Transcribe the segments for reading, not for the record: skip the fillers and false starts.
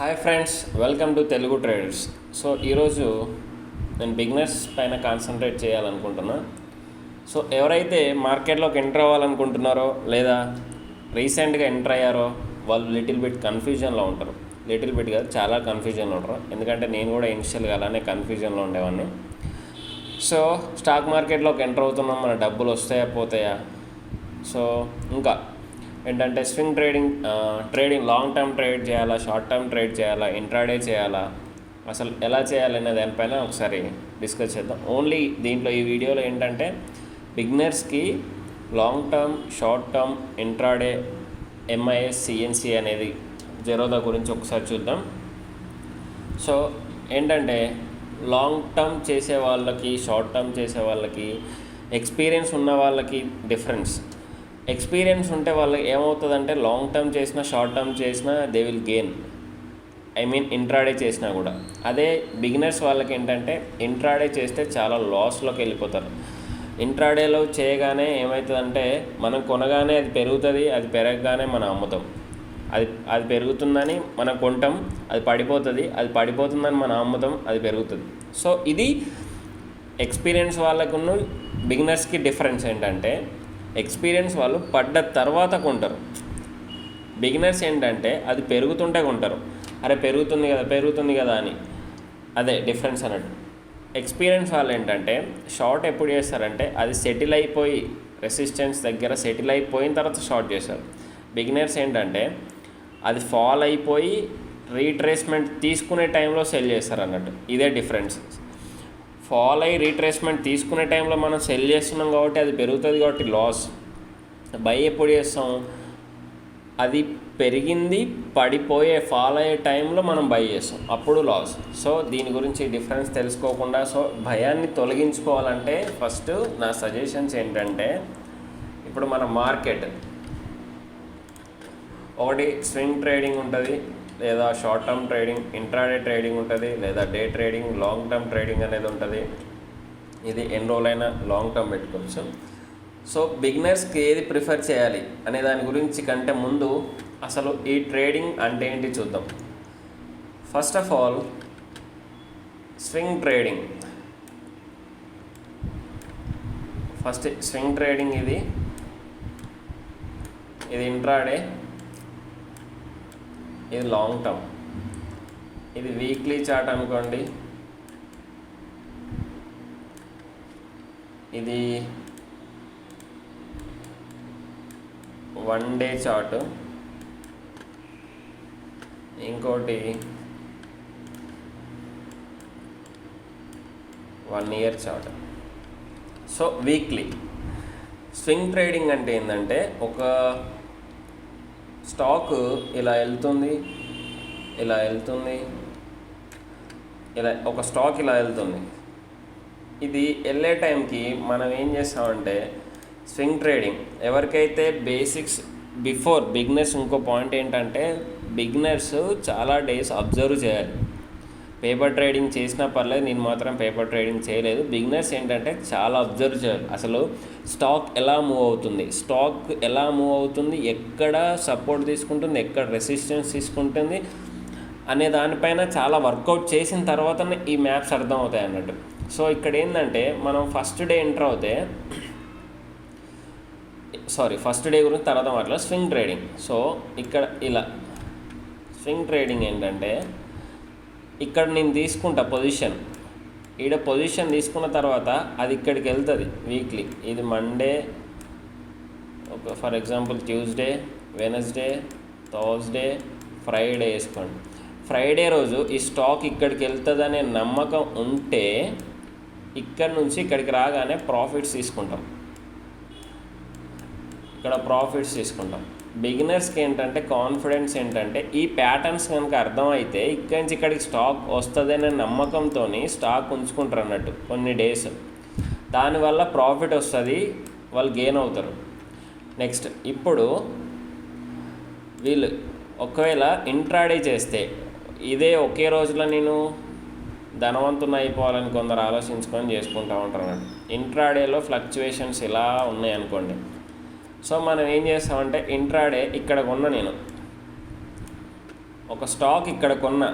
Hi friends, welcome to Telugu traders. So ఈరోజు నేను beginners పైన కాన్సన్ట్రేట్ చేయాలనుకుంటున్నా. సో ఎవరైతే మార్కెట్లోకి ఎంటర్ అవ్వాలనుకుంటున్నారో లేదా రీసెంట్గా ఎంటర్ అయ్యారో వాళ్ళు లిటిల్ బిట్ కన్ఫ్యూజన్లో ఉంటారు. లిటిల్ బిట్ కాదు, చాలా కన్ఫ్యూజన్లో ఉంటారు. ఎందుకంటే నేను కూడా ఇనిషియల్గా అలానే కన్ఫ్యూజన్లో ఉండేవాడిని. సో స్టాక్ మార్కెట్లోకి ఎంటర్ అవుతున్నాం, మన డబ్బులు వస్తాయా పోతాయా, సో ఇంకా ఏంటంటే swing trading long term trade చేయాలా, షార్ట్ టర్మ్ ట్రేడ్ చేయాలా, ఇంట్రాడే చేయాలా, అసలు ఎలా చేయాలనే దానిపైన ఒకసారి డిస్కస్ చేద్దాం. ఓన్లీ దీంట్లో ఈ వీడియోలో ఏంటంటే బిగినర్స్కి long term, short term, intraday, MIS, CNC అనేది జెరోదా గురించి ఒకసారి చూద్దాం. సో ఏంటంటే లాంగ్ టర్మ్ చేసే వాళ్ళకి, షార్ట్ టర్మ్ చేసే వాళ్ళకి, ఎక్స్పీరియన్స్ ఉన్న వాళ్ళకి డిఫరెన్స్. ఎక్స్పీరియన్స్ ఉంటే వాళ్ళకి ఏమవుతుందంటే లాంగ్ టర్మ్ చేసినా, షార్ట్ టర్మ్ చేసినా దే విల్ గెయిన్. ఇంట్రాడే చేసినా కూడా. అదే బిగినర్స్ వాళ్ళకి ఏంటంటే ఇంట్రాడే చేస్తే చాలా లాస్లోకి వెళ్ళిపోతారు. ఇంట్రాడేలో చేయగానే ఏమవుతుందంటే మనం కొనగానే అది పెరుగుతుంది, అది పెరగగానే మనం అమ్ముతాం. అది పెరుగుతుందని మనం కొంటాం, అది పడిపోతుందని మనం అమ్ముతాం, అది పెరుగుతుంది. సో ఇది ఎక్స్పీరియన్స్ వాళ్ళకున్న బిగినర్స్కి డిఫరెన్స్ ఏంటంటే ఎక్స్పీరియన్స్ వాళ్ళు పడ్డ తర్వాత కొంటారు. బిగినర్స్ ఏంటంటే అది పెరుగుతుంటే కొంటారు. అరే పెరుగుతుంది కదా అని. అదే డిఫరెన్స్ అన్నట్టు. ఎక్స్పీరియన్స్ వాళ్ళు ఏంటంటే షార్ట్ ఎప్పుడు చేస్తారంటే అది సెటిల్ అయిపోయి, రెసిస్టెన్స్ దగ్గర సెటిల్ అయిపోయిన తర్వాత షార్ట్ చేస్తారు. బిగినర్స్ ఏంటంటే అది ఫాల్ అయిపోయి రీట్రేస్మెంట్ తీసుకునే టైంలో సెల్ చేస్తారు అన్నట్టు. ఇదే డిఫరెన్స్. ఫాల్ అయ్యి రీట్రేస్మెంట్ తీసుకునే టైంలో మనం సెల్ చేస్తున్నాం కాబట్టి అది పెరుగుతుంది కాబట్టి లాస్. బై ఎప్పుడు చేస్తాం, అది పెరిగింది పడిపోయే ఫాల్ అయ్యే టైంలో మనం బై చేస్తాం, అప్పుడు లాస్. సో దీని గురించి డిఫరెన్స్ తెలుసుకోకుండా సో భయాన్ని తొలగించుకోవాలంటే ఫస్ట్ నా సజెషన్స్ ఏంటంటే ఇప్పుడు మన మార్కెట్ ఒకటి స్వింగ్ ట్రేడింగ్ ఉంటుంది, లేదా short term trading, intraday trading ఉంటుంది, లేదా day trading, long term trading అనేది ఉంటుంది. ఇది ఎన్ని రోజులైనా లాంగ్ టర్మ్ పెట్టుకోవచ్చు. సో బిగినర్స్కి ఏది ప్రిఫర్ చేయాలి అనే దాని గురించి కంటే ముందు అసలు ఈ ట్రేడింగ్ అంటే ఏంటి చూద్దాం. First of all swing trading. First swing trading ఇది ఇంట్రాడే, ఇది లాంగ్ టర్మ్. ఇది వీక్లీ చార్ట్ అనుకోండి, ఇది 1 డే చార్ట్, ఇంకోటి 1 year chart. So weekly swing trading అంటే ఏంటంటే ఒక స్టాక్ ఇలా వెళ్తుంది, ఒక స్టాక్ ఇలా వెళ్తుంది. ఇది వెళ్ళే టైంకి మనం ఏం చేస్తామంటే స్వింగ్ ట్రేడింగ్ ఎవరికైతే బేసిక్స్ బిగినర్స్, ఇంకో పాయింట్ ఏంటంటే బిగినర్స్ చాలా డేస్ అబ్జర్వ్ చేయాలి. పేపర్ ట్రేడింగ్ చేసినా పర్లేదు, నేను మాత్రం పేపర్ ట్రేడింగ్ చేయలేదు. బిగినర్స్ ఏంటంటే చాలా అబ్జర్వ్ చేయాలి. అసలు స్టాక్ ఎలా మూవ్ అవుతుంది, ఎక్కడ సపోర్ట్ తీసుకుంటుంది, ఎక్కడ రెసిస్టెన్స్ తీసుకుంటుంది అనే దానిపైన చాలా వర్కౌట్ చేసిన తర్వాతనే ఈ మ్యాప్స్ అర్థం అవుతాయి అన్నట్టు. సో ఇక్కడ ఏంటంటే మనం ఫస్ట్ డే గురించి తర్వాత మాట్లాడాలి. Swing trading. సో ఇక్కడ ఇలా స్వింగ్ ట్రేడింగ్ ఏంటంటే ఇక్కడ నేను తీసుకుంటా పొజిషన్ తీసుకున్న తర్వాత అది ఇక్కడికి వెళ్తుంది వీక్లీ. ఇది Monday, for example Tuesday, Wednesday, Thursday, Friday వేసుకోండి. ఫ్రైడే రోజు ఈ స్టాక్ ఇక్కడికి వెళ్తుందనే నమ్మకం ఉంటే ఇక్కడ నుంచి ఇక్కడికి రాగానే ప్రాఫిట్స్ తీసుకుంటాం. బిగినర్స్కి ఏంటంటే కాన్ఫిడెన్స్ ఏంటంటే ఈ ప్యాటర్న్స్ కనుక అర్థమైతే ఇక్కడి నుంచి ఇక్కడికి స్టాక్ వస్తుందనే నమ్మకంతో స్టాక్ ఉంచుకుంటారు అన్నట్టు కొన్ని డేస్. దానివల్ల ప్రాఫిట్ వస్తుంది, వాళ్ళు గెయిన్ అవుతారు. నెక్స్ట్ ఇప్పుడు వీళ్ళు ఒకవేళ ఇంట్రాడే చేస్తే ఇదే ఒకే రోజులో నేను ధనవంతుని అయిపోవాలని కొందరు ఆలోచించుకొని చేసుకుంటూ ఉంటారు అన్నట్టు. ఇంట్రాడేలో ఫ్లక్చువేషన్స్ ఇలా ఉన్నాయనుకోండి. సో మనం ఏం చేస్తామంటే ఇంట్రాడే ఇక్కడ కొన్న నేను ఒక స్టాక్ ఇక్కడ కొన్నా,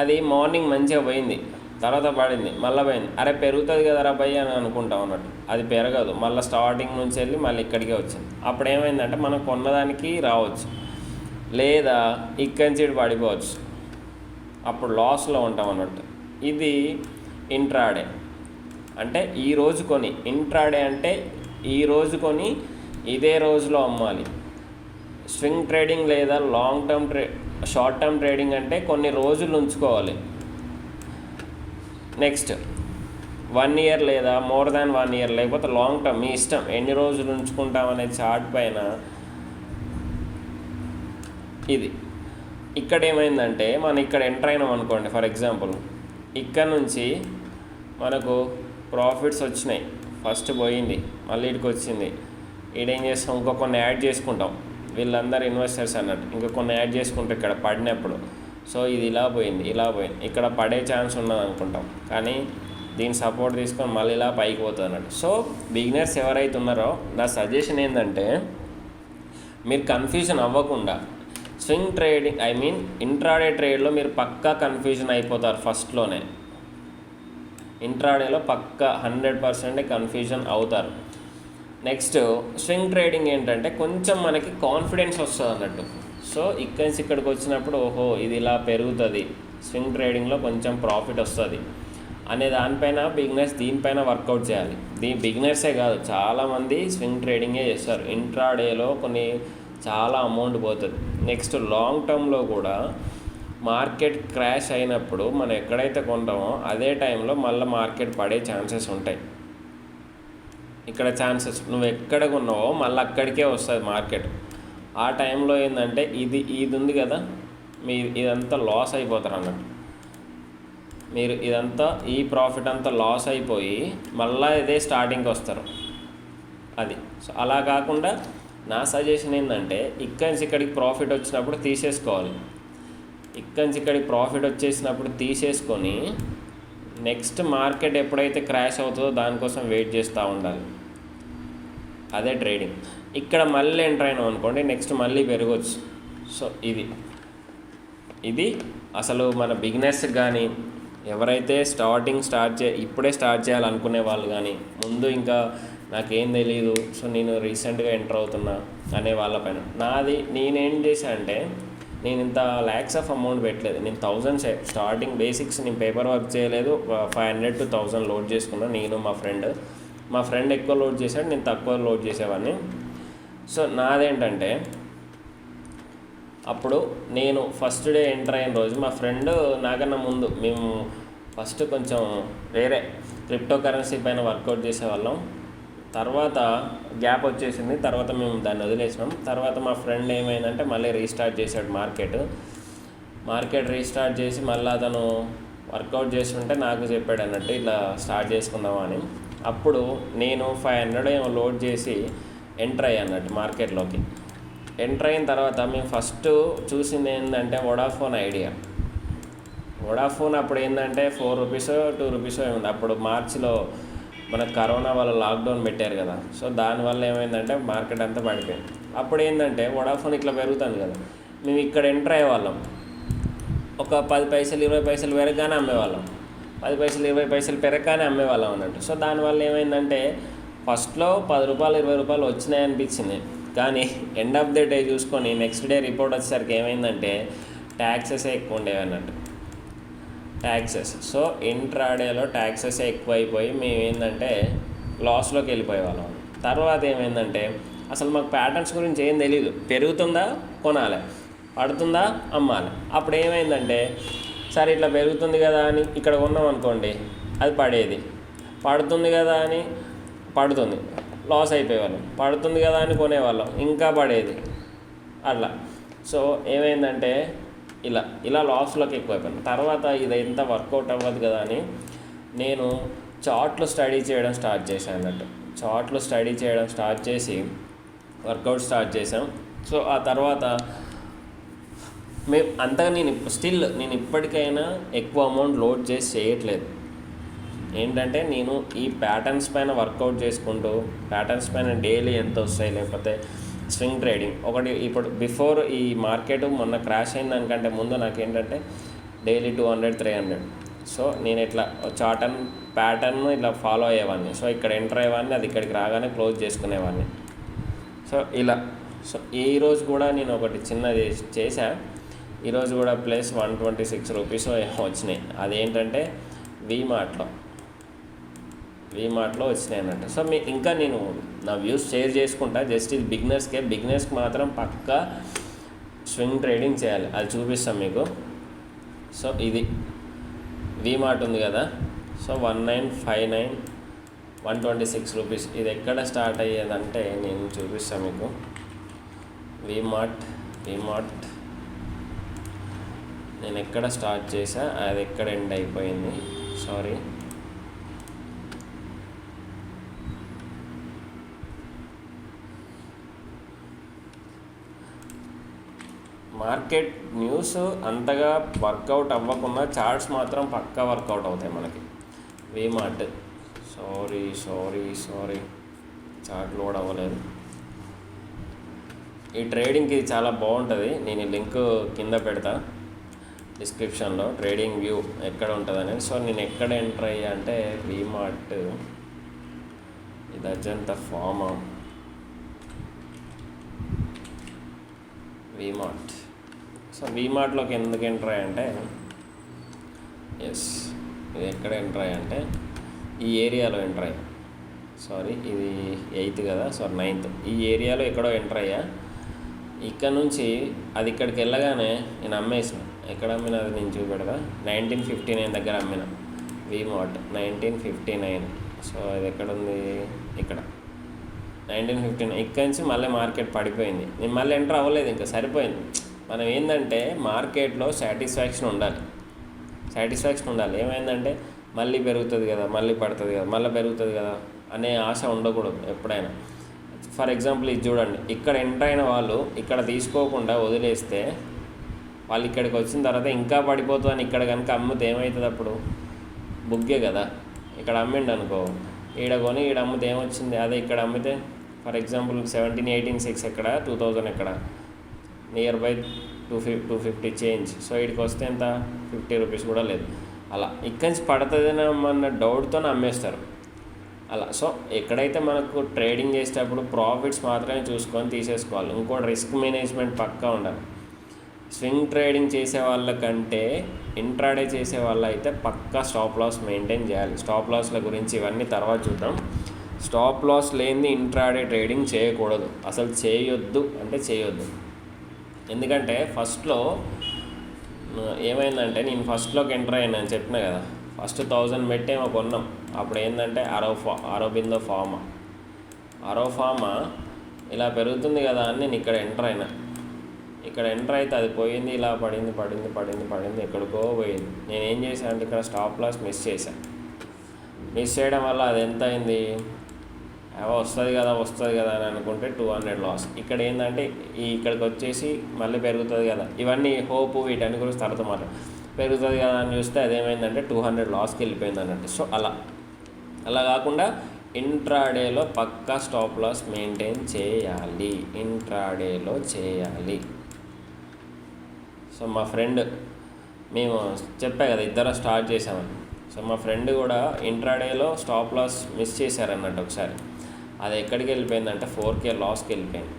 అది మార్నింగ్ మంచిగా పోయింది, తర్వాత పడింది, మళ్ళీ పోయింది, అరే పెరుగుతుంది కదరా భయ్ అని అనుకుంటాం అన్నట్టు. అది పెరగదు, మళ్ళీ స్టార్టింగ్ నుంచి వెళ్ళి మళ్ళీ ఇక్కడికే వచ్చింది. అప్పుడు ఏమైందంటే మనం కొన్నదానికి రావచ్చు, లేదా ఇక్కడి నుంచి పడిపోవచ్చు, అప్పుడు లాస్లో ఉంటాం అన్నట్టు. ఇది ఇంట్రాడే అంటే ఈరోజు కొని, ఇంట్రాడే అంటే ఈరోజు కొని ఇదే రోజులో అమ్మాలి. స్వింగ్ ట్రేడింగ్ లేదా long term short term trading అంటే కొన్ని రోజులు ఉంచుకోవాలి. నెక్స్ట్ 1 year లేదా మోర్ దాన్ 1 year, లేకపోతే లాంగ్ టర్మ్, మీ ఇష్టం ఎన్ని రోజులు ఉంచుకుంటాం అనే చార్ట్ పైన ఇది. ఇక్కడ ఏమైందంటే మనం ఇక్కడ ఎంటర్ అయినాం అనుకోండి, ఫర్ ఎగ్జాంపుల్ ఇక్కడ నుంచి మనకు ప్రాఫిట్స్ వచ్చినాయి, ఫస్ట్ పోయింది, మళ్ళీ ఇక్కడికి వచ్చింది, ఈడేం చేస్తాం ఇంకో కొన్ని యాడ్ చేసుకుంటాం, వీళ్ళందరూ ఇన్వెస్టర్స్ అన్నట్టు ఇంకా కొన్ని యాడ్ చేసుకుంటాం ఇక్కడ పడినప్పుడు. సో ఇది ఇలా పోయింది, ఇలా పోయింది, ఇక్కడ పడే ఛాన్స్ ఉన్నది అనుకుంటాం, కానీ దీని సపోర్ట్ తీసుకొని మళ్ళీ ఇలా పైకి పోతుంది అన్నట్టు. సో బిగినర్స్ ఎవరైతే ఉన్నారో నా సజెషన్ ఏంటంటే మీరు కన్ఫ్యూజన్ అవ్వకుండా స్వింగ్ ట్రేడింగ్ ఇంట్రాడే ట్రేడ్లో మీరు పక్కా కన్ఫ్యూజన్ అయిపోతారు ఫస్ట్లోనే. ఇంట్రాడేలో పక్కా 100% కన్ఫ్యూజన్ అవుతారు. నెక్స్ట్ స్వింగ్ ట్రేడింగ్ ఏంటంటే కొంచెం మనకి కాన్ఫిడెన్స్ వస్తుంది అన్నట్టు. సో ఇక్కడి నుంచి ఇక్కడికి వచ్చినప్పుడు ఓహో ఇది ఇలా పెరుగుతుంది, స్వింగ్ ట్రేడింగ్లో కొంచెం ప్రాఫిట్ వస్తుంది అనే దానిపైన బిగినర్స్ దీనిపైన వర్కౌట్ చేయాలి. బిగినర్సే కాదు, చాలామంది స్వింగ్ ట్రేడింగే చేస్తారు. ఇంట్రాడేలో కొన్ని చాలా అమౌంట్ పోతుంది. నెక్స్ట్ లాంగ్ టర్మ్లో కూడా మార్కెట్ క్రాష్ అయినప్పుడు మనం ఎక్కడైతే కొంటామో అదే టైంలో మళ్ళీ మార్కెట్ పడే ఛాన్సెస్ ఉంటాయి. ఇక్కడ ఛాన్సెస్ నువ్వు ఎక్కడ కొన్నావో మళ్ళీ అక్కడికే వస్తుంది మార్కెట్. ఆ టైంలో ఏంటంటే ఇది ఉంది కదా, మీరు ఇదంతా లాస్ అయిపోతారు అన్నట్టు. మీరు ఇదంతా ఈ ప్రాఫిట్ అంతా లాస్ అయిపోయి మళ్ళీ ఇదే స్టార్టింగ్కి వస్తారు. అది సో అలా కాకుండా నా సజెషన్ ఏంటంటే ఇక్కడి నుంచి ఇక్కడికి ప్రాఫిట్ వచ్చినప్పుడు తీసేసుకోవాలి. ఇక్కడి నుంచి ఇక్కడికి ప్రాఫిట్ వచ్చేసినప్పుడు తీసేసుకొని నెక్స్ట్ మార్కెట్ ఎప్పుడైతే క్రాష్ అవుతుందో దానికోసం వెయిట్ చేస్తూ ఉండాలి. అదే ట్రేడింగ్. ఇక్కడ మళ్ళీ ఎంటర్ అయినాం అనుకోండి, నెక్స్ట్ మళ్ళీ పెరగవచ్చు. సో ఇది అసలు మన బిగినర్స్కి కానీ ఎవరైతే ఇప్పుడే స్టార్ట్ చేయాలనుకునే వాళ్ళు కానీ, ముందు ఇంకా నాకేం తెలియదు సో నేను రీసెంట్గా ఎంటర్ అవుతున్నా అనే వాళ్ళపైన నేనేం చేశా అంటే నేను ఇంత ల్యాక్స్ ఆఫ్ అమౌంట్ పెట్టలేదు. నేను 1000 స్టార్టింగ్ బేసిక్స్ నేను పేపర్ వర్క్ చేయలేదు. 500 to 1000 లోడ్ చేసుకున్నాను నేను, మా ఫ్రెండ్ ఎక్కువ లోడ్ చేశాడు, నేను తక్కువ లోడ్ చేసేవాడిని. సో నాదేంటంటే అప్పుడు నేను ఫస్ట్ డే ఎంటర్ అయిన రోజు మా ఫ్రెండ్ నాకన్నా ముందు మేము ఫస్ట్ కొంచెం వేరే క్రిప్టో కరెన్సీ పైన వర్కౌట్ చేసేవాళ్ళం. తర్వాత గ్యాప్ వచ్చేసింది, తర్వాత మేము దాన్ని వదిలేసినాం. తర్వాత మా ఫ్రెండ్ ఏమైందంటే మళ్ళీ రీస్టార్ట్ చేశాడు మార్కెట్ రీస్టార్ట్ చేసి మళ్ళీ అతను వర్కౌట్ చేస్తుంటే నాకు చెప్పాడు అన్నట్టు ఇట్లా స్టార్ట్ చేసుకుందామా అని. అప్పుడు నేను 500 ఏమో లోడ్ చేసి ఎంటర్ అయ్యా అన్నట్టు మార్కెట్లోకి. ఎంటర్ అయిన తర్వాత మేము ఫస్ట్ చూసింది ఏంటంటే వోడాఫోన్ ఐడియా. వోడాఫోన్ అప్పుడు ఏంటంటే 4 రూపీసో 2 రూపీసో ఏముంది. అప్పుడు మార్చిలో మనకు కరోనా వల్ల లాక్డౌన్ పెట్టారు కదా, సో దానివల్ల ఏమైందంటే మార్కెట్ అంతా పడిపోయింది. అప్పుడు ఏంటంటే వోడాఫోన్ ఇట్లా పెరుగుతుంది కదా, మేము ఇక్కడ ఎంటర్ అయ్యేవాళ్ళం, ఒక 10 పైసలు 20 పైసలు పెరగగానే అమ్మేవాళ్ళం, 10 పైసలు 20 పైసలు పెరగగానే అమ్మేవాళ్ళం అన్నట్టు. సో దానివల్ల ఏమైందంటే ఫస్ట్లో 10 రూపాయలు 20 రూపాయలు వచ్చినాయి అనిపించింది, కానీ ఎండ్ ఆఫ్ ది డే చూసుకొని నెక్స్ట్ డే రిపోర్ట్ వచ్చేసరికి ఏమైందంటే ట్యాక్సెస్ ఎక్కువ ఉండేవి అన్నట్టు. సో ఇంట్రాడేలో ట్యాక్సెస్ ఎక్కువ అయిపోయి మేము ఏంటంటే లాస్లోకి వెళ్ళిపోయేవాళ్ళం. తర్వాత ఏమైందంటే అసలు మాకు ప్యాటర్న్స్ గురించి ఏం తెలియదు. పెరుగుతుందా కొనాలి, పడుతుందా అమ్మాలి. అప్పుడు ఏమైందంటే సరే ఇట్లా పెరుగుతుంది కదా అని ఇక్కడ కొన్నాం అనుకోండి, అది పడేది, పడుతుంది కదా అని పడుతుంది, లాస్ అయిపోయేవాళ్ళం, పడుతుంది కదా అని కొనేవాళ్ళం, ఇంకా పడేది అట్లా. సో ఏమైందంటే ఇలా లాస్లోకి ఎక్కువైపోయాను. తర్వాత ఇదంతా వర్కౌట్ అవ్వదు కదా అని నేను చార్ట్లు స్టడీ చేయడం స్టార్ట్ చేశాను అన్నట్టు. చార్ట్లు స్టడీ చేయడం స్టార్ట్ చేసి వర్కౌట్ స్టార్ట్ చేసాం. సో ఆ తర్వాత నేను ఇప్పటికైనా ఎక్కువ అమౌంట్ లోడ్ చేసి చేయట్లేదు. ఏంటంటే నేను ఈ ప్యాటర్న్స్ పైన వర్కౌట్ చేసుకుంటూ, ప్యాటర్న్స్ పైన డైలీ ఎంత వస్తాయి, లేకపోతే స్వింగ్ ట్రేడింగ్ ఒకటి. ఇప్పుడు బిఫోర్ ఈ మార్కెట్ మొన్న క్రాష్ అయిన దానికంటే ముందు నాకేంటంటే డైలీ 200 300. సో నేను ఇట్లా చార్ట్ ప్యాటర్న్ ఇట్లా ఫాలో అయ్యేవాడిని. సో ఇక్కడ ఎంటర్ అయ్యేవాడిని, అది ఇక్కడికి రాగానే క్లోజ్ చేసుకునేవాడిని. సో ఇలా. సో ఈరోజు కూడా నేను ఒకటి చిన్నది చేశా. ఈరోజు కూడా ప్లస్ 126 రూపీస్ వచ్చినాయి. అదేంటంటే వీమార్ట్లో వచ్చినాయి అన్నట్టు. సో ఇంకా నేను నా వ్యూస్ షేర్ చేసుకుంటా. జస్ట్ ఇది బిగినర్స్కి మాత్రం పక్కా స్వింగ్ ట్రేడింగ్ చేయాలి, అది చూపిస్తాం మీకు. సో ఇది వీమార్ట్ ఉంది కదా, సో 1959 126 రూపీస్. ఇది ఎక్కడ స్టార్ట్ అయ్యేదంటే నేను చూపిస్తాను మీకు. వీమార్ట్ నేను ఎక్కడ స్టార్ట్ చేసా, అది ఎక్కడ ఎండ్ అయిపోయింది, సారీ. మార్కెట్ న్యూస్ అంతగా వర్కౌట్ అవ్వకుండా చార్ట్స్ మాత్రం పక్కా వర్కౌట్ అవుతాయి మనకి. వీమార్ట్ సారీ చార్ట్ లోడ్ అవ్వలేదు. ఈ ట్రేడింగ్కి చాలా బాగుంటుంది. నేను లింక్ కింద పెడతా డిస్క్రిప్షన్లో, ట్రేడింగ్ వ్యూ ఎక్కడ ఉంటుంది అనేది. సో నేను ఎక్కడ ఎంటర్ అయ్యా అంటే వీమార్ట్, ఇది అజంతా ఫార్మా, వీమార్ట్. సో వీమార్ట్లోకి ఎందుకు ఎంటర్ అయ్యంటే, ఇది ఎక్కడ ఎంటర్ అయ్యంటే ఈ ఏరియాలో ఎంటర్ అయ్యా. సారీ, ఇది 8th కదా, సో 9th. ఈ ఏరియాలో ఎక్కడో ఎంటర్ అయ్యా. ఇక్కడ నుంచి అది ఇక్కడికి వెళ్ళగానే నేను అమ్మేసిన. ఎక్కడ అమ్మినా అది నేను చూపెడతా. 1959 దగ్గర అమ్మిన వీమార్ట్, 1959. సో ఇది ఎక్కడుంది, ఇక్కడ 1959. ఇక్కడి నుంచి మళ్ళీ మార్కెట్ పడిపోయింది. నేను మళ్ళీ ఎంటర్ అవ్వలేదు, ఇంకా సరిపోయింది. మనం ఏంటంటే మార్కెట్లో సాటిస్ఫాక్షన్ ఉండాలి. ఏమైందంటే మళ్ళీ పెరుగుతుంది కదా, మళ్ళీ పడుతుంది కదా, మళ్ళీ పెరుగుతుంది కదా అనే ఆశ ఉండకూడదు ఎప్పుడైనా. ఫర్ ఎగ్జాంపుల్ ఇది చూడండి, ఇక్కడ ఎంటర్ అయిన వాళ్ళు ఇక్కడ తీసుకోకుండా వదిలేస్తే వాళ్ళు ఇక్కడికి వచ్చిన తర్వాత ఇంకా పడిపోతుందని ఇక్కడ కనుక అమ్మితే ఏమవుతుంది, అప్పుడు బుగ్గే కదా. ఇక్కడ అమ్మిండు అనుకో, ఈడ కొని ఈడ అమ్మితే ఏమొచ్చింది, అదే ఇక్కడ అమ్మితే ఫర్ ఎగ్జాంపుల్ 17,18,6 ఎక్కడ, 2000 ఎక్కడ, నియర్ బై 250 చేంజ్. సో ఇక్కడికి వస్తే ఎంత, 50 రూపీస్ కూడా లేదు. అలా ఇక్కడి నుంచి పడుతుందన్న డౌట్తో అమ్మేస్తారు అలా. సో ఎక్కడైతే మనకు ట్రేడింగ్ చేసేటప్పుడు ప్రాఫిట్స్ మాత్రమే చూసుకొని తీసేసుకోవాలి. ఇంకోటి రిస్క్ మేనేజ్మెంట్ పక్కా ఉండాలి. స్వింగ్ ట్రేడింగ్ చేసే వాళ్ళకంటే ఇంట్రాడే చేసే వాళ్ళు అయితే పక్కా స్టాప్ లాస్ మెయింటైన్ చేయాలి. స్టాప్ లాస్ల గురించి ఇవన్నీ తర్వాత చూద్దాం. స్టాప్ లాస్ లేనిది ఇంట్రాడే ట్రేడింగ్ చేయకూడదు, అసలు చేయొద్దు. ఎందుకంటే ఫస్ట్లో ఏమైందంటే, నేను ఫస్ట్లోకి ఎంటర్ అయ్యాను చెప్పిన కదా, ఫస్ట్ 1000 పెట్టేమో కొన్నాం. అప్పుడు ఏంటంటే అరోబిందో ఫార్మా ఇలా పెరుగుతుంది కదా అని నేను ఇక్కడ ఎంటర్ అయినా. ఇక్కడ ఎంటర్ అయితే అది పోయింది, ఇలా పడింది, ఎక్కడికో పోయింది. నేను ఏం చేశాను అంటే ఇక్కడ స్టాప్ లాస్ మిస్ చేయడం వల్ల అది ఎంత అయింది, వస్తుంది కదా అని అనుకుంటే 200 లాస్. ఇక్కడ ఏంటంటే ఇక్కడికి వచ్చేసి మళ్ళీ పెరుగుతుంది కదా, ఇవన్నీ హోప్, వీటన్ని గురించి తర్వాత మాట్లాడు. పెరుగుతుంది కదా అని చూస్తే అదేమైందంటే 200 లాస్కి వెళ్ళిపోయింది అన్నట్టు. సో అలా కాకుండా ఇంట్రాడేలో పక్కా స్టాప్ లాస్ మెయింటైన్ చేయాలి, సో మా ఫ్రెండ్, మేము చెప్పా కదా ఇద్దరం స్టార్ట్ చేసామని. సో మా ఫ్రెండ్ కూడా ఇంట్రాడేలో స్టాప్ లాస్ మిస్ చేశారన్నట్టు ఒకసారి. అది ఎక్కడికి వెళ్ళిపోయిందంటే 4K లాస్కి వెళ్ళిపోయింది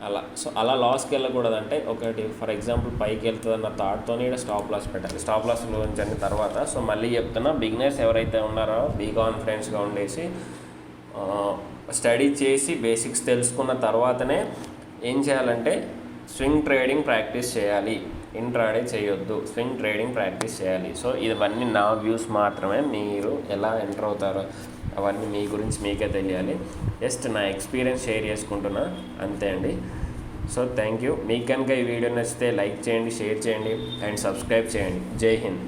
అలా. సో అలా లాస్కి వెళ్ళకూడదంటే ఒకటి, ఫర్ ఎగ్జాంపుల్ పైకి వెళ్తుందన్న థాట్తోనే ఇక్కడ స్టాప్ లాస్ పెట్టాలి. స్టాప్ లాస్ గురించి అన్న తర్వాత, సో మళ్ళీ చెప్తున్నా, బిగినర్స్ ఎవరైతే ఉన్నారో బీ కాన్ఫిడెన్స్గా ఉండేసి స్టడీ చేసి బేసిక్స్ తెలుసుకున్న తర్వాతనే ఏం చేయాలంటే స్వింగ్ ట్రేడింగ్ ప్రాక్టీస్ చేయాలి. ఇంట్రాడే చేయొద్దు, స్వింగ్ ట్రేడింగ్ ప్రాక్టీస్ చేయాలి. సో ఇవన్నీ నా వ్యూస్ మాత్రమే. మీరు ఎలా ఎంటర్ అవుతారో అవన్నీ మీ గురించి మీకే తెలియాలి. జస్ట్ నా ఎక్స్పీరియన్స్ షేర్ చేసుకుంటున్నా, అంతే అండి. So thank you. మీకు కనుక ఈ వీడియో నచ్చితే లైక్ చేయండి, షేర్ చేయండి అండ్ సబ్స్క్రైబ్ చేయండి. జై హింద్.